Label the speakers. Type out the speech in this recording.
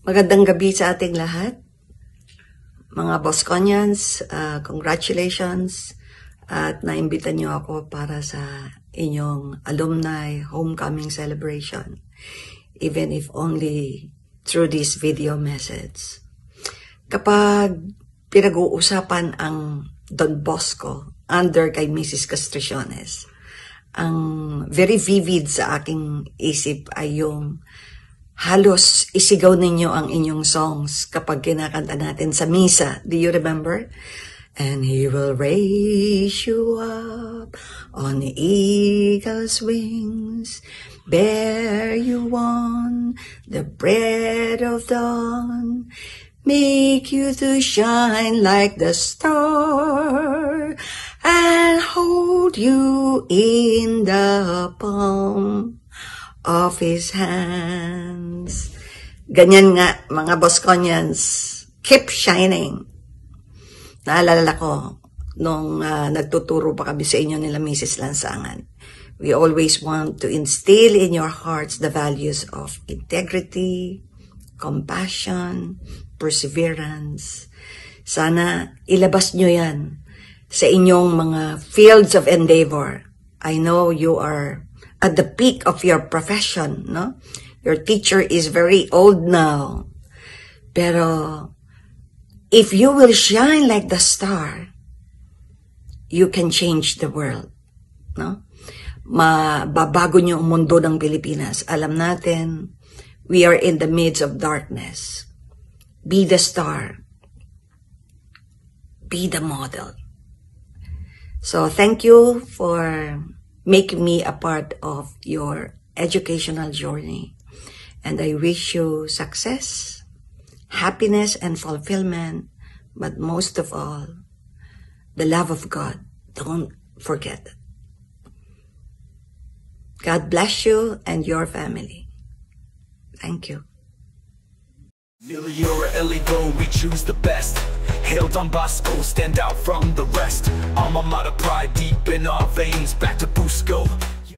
Speaker 1: Magandang gabi sa ating lahat. Mga Bosconians, congratulations at naimbita niyo ako para sa inyong alumni homecoming celebration, even if only through this video message. Kapag pinag-uusapan ang Don Bosco under kay Mrs. Castriciones, ang very vivid sa aking isip ay yung halos isigaw ninyo ang inyong songs kapag kinakanta natin sa misa. Do you remember? And He will raise you up on eagle's wings, bear you on the bread of dawn, make you to shine like the star, and hold you in the palm of His hands. Ganyan nga, mga Bosconians, keep shining. Naalala ko, nung nagtuturo pa kami sa inyo nila Mrs. Lansangan, we always want to instill in your hearts the values of integrity, compassion, perseverance. Sana ilabas nyo yan sa inyong mga fields of endeavor. I know you are at the peak of your profession, no? Your teacher is very old now. Pero if you will shine like the star, you can change the world, no? Mababago niyo ang mundo ng Pilipinas. Alam natin, we are in the midst of darkness. Be the star. Be the model. So thank you for making me a part of your educational journey. And I wish you success, happiness, and fulfillment. But most of all, the love of God. Don't forget it. God bless you and your family. Thank you.
Speaker 2: Nearly or Eligo, we choose the best. Hail Don Bosco, stand out from the rest. Alma mater, pride deep in our veins. Back to Busco.